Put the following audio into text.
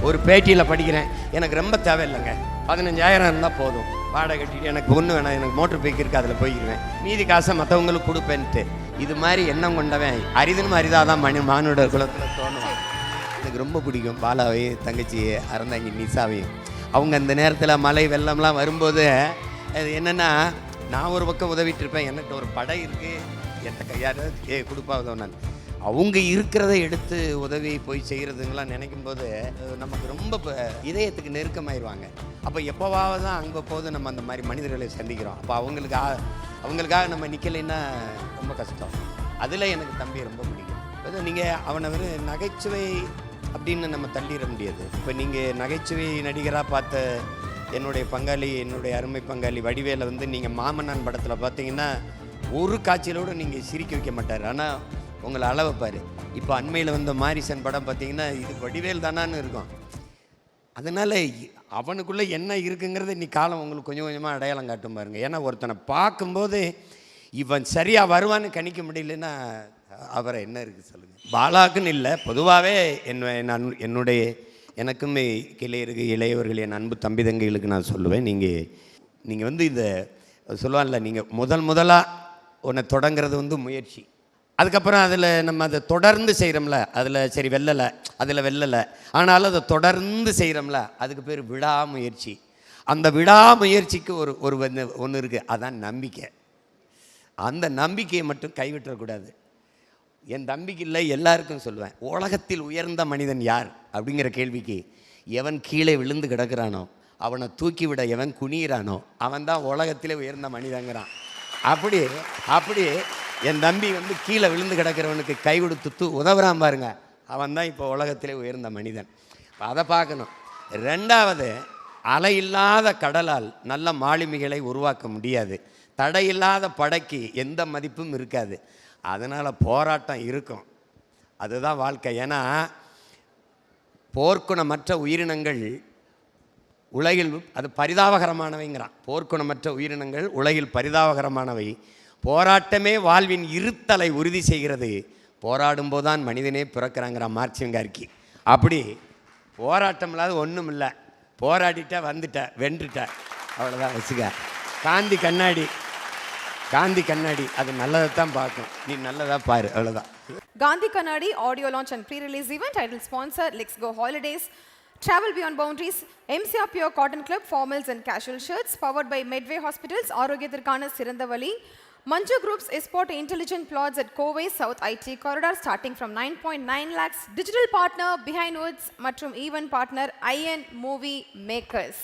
ஒரு பேட்டியில் படிக்கிறேன், எனக்கு ரொம்ப தேவையில்லைங்க, 15,000 இருந்தால் போதும், வாடகை கட்டிட்டு எனக்கு ஒன்று வேணாம், எனக்கு மோட்டர் பைக் இருக்குது, அதில் போய்க்குவேன், மீதி காசை மற்றவங்களுக்கு கொடுப்பேன்ட்டு. இது மாதிரி எண்ணம் கொண்டவன் அரிதனும் அரிதாதான் மானுட குலத்தில் தோணுவான். எனக்கு ரொம்ப பிடிக்கும் பாலாவையும் தங்கச்சி அறந்தாங்கி நிசாவையும். அவங்க அந்த நேரத்தில் மழை வெள்ளம்லாம் வரும்போது அது என்னென்னா, நான் ஒரு பக்கம் உதவிட்டு இருப்பேன், எனக்கு ஒரு படை இருக்குது, என்கிட்ட கையாட கொடுப்பா உதவினான். அவங்க இருக்கிறத எடுத்து உதவி போய் செய்கிறதுங்களாம் நினைக்கும் போது நமக்கு ரொம்ப இதயத்துக்கு நெருக்கமாயிருவாங்க. அப்போ எப்போவாவது தான் அங்கே போது நம்ம அந்த மாதிரி மனிதர்களை சந்திக்கிறோம். அப்போ அவங்களுக்காக நம்ம நிற்கலைன்னா ரொம்ப கஷ்டம். அதில் எனக்கு தம்பி ரொம்ப பிடிக்கும். அது நீங்கள் அவனை நகைச்சுவை அப்படின்னு நம்ம தள்ளிட முடியாது. இப்போ நீங்கள் நகைச்சுவை நடிகராக பார்த்த என்னுடைய பங்காளி, என்னுடைய அருமை பங்காளி வடிவேலை நீங்கள் மாமன்னான் படத்தில் பார்த்தீங்கன்னா ஒரு காட்சியிலோடு நீங்கள் சிரிக்க வைக்க மாட்டார், ஆனால் உங்களை அளவை பாரு. இப்போ அண்மையில் வந்த மாரிசன் படம் பார்த்தீங்கன்னா இது வடிவேல் தானான்னு இருக்கும். அதனால் அவனுக்குள்ளே என்ன இருக்குங்கிறத நீ காலம் உங்களுக்கு கொஞ்சம் கொஞ்சமாக அடையாளம் காட்டும் பாருங்கள். ஏன்னா ஒருத்தனை பார்க்கும்போது இவன் சரியாக வருவான்னு கணிக்க முடியலன்னா அவரை என்ன இருக்குது சொல்லுங்கள். பாலாக்குன்னு இல்லை, பொதுவாகவே என்னுடைய எனக்குமே இளையவர்கள் என் அன்பு தம்பி தங்கைகளுக்கு நான் சொல்லுவேன், நீங்கள் இதை சொல்லுவான்ல, நீங்கள் முதலாக ஒன்றை தொடங்கிறது முயற்சி, அதுக்கப்புறம் அதில் நம்ம அதை தொடர்ந்து செய்கிறோம்ல, அதில் சரி வெல்லலை, ஆனாலும் அதை தொடர்ந்து செய்கிறோம்ல, அதுக்கு பேர் விடாமுயற்சி. அந்த விடாமுயற்சிக்கு ஒரு ஒன்று இருக்குது, அதான் நம்பிக்கை. அந்த நம்பிக்கையை மட்டும் கைவிட்டக்கூடாது. என் தம்பிக்கு இல்லை, எல்லாருக்கும் சொல்லுவேன், உலகத்தில் உயர்ந்த மனிதன் யார் அப்படிங்கிற கேள்விக்கு எவன் கீழே விழுந்து கிடக்கிறானோ அவனை தூக்கிவிட எவன் குனிகிறானோ அவன் தான் உலகத்திலே உயர்ந்த மனிதங்கிறான். அப்படி என் தம்பி கீழே விழுந்து கிடக்கிறவனுக்கு கை கொடுத்து உதவுறான் பாருங்க, அவன் தான் இப்போ உலகத்திலே உயர்ந்த மனிதன். அதை பார்க்கணும். ரெண்டாவது, அலையில்லாத கடலால் நல்ல மாலுமிகளை உருவாக்க முடியாது, தடையில்லாத படைக்கு எந்த மதிப்பும் இருக்காது. அதனால் போராட்டம் இருக்கும், அதுதான் வாழ்க்கை. ஏன்னா போர்க்குணமற்ற உயிரினங்கள் உலகில் அது பரிதாபகரமானவைங்கிறான். போர்க்குணமற்ற உயிரினங்கள் உலகில் பரிதாபகரமானவை, போராட்டமே வாழ்வின் இருத்தலை உறுதி செய்கிறது, போராடும்போது தான் மனிதனே பிறக்கிறாங்கிறான் மார்க்சியங்கார்கி. அப்படி போராட்டம் இல்லாத ஒன்றும் இல்லை, போராடிட்ட வென்றுட்ட, அவ்வளோதான் வச்சுக்க. காந்தி கண்ணாடி அது நல்லதை தான் பார்க்கும், நீ நல்லதாக பாரு, அவ்வளோதான். Gandhi Kannadi audio launch and pre-release event titled sponsor Let's Go Holidays, Travel Beyond Boundaries, MCR Pure Cotton Club formals and casual shirts, powered by Medway Hospitals, Arogyatharkana Sirandavali, Manju Group's Esport Intelligent Plots at Kovai South IT Corridor starting from 9.9 lakhs, digital partner Behind Woods மற்றும் event partner IN Movie Makers.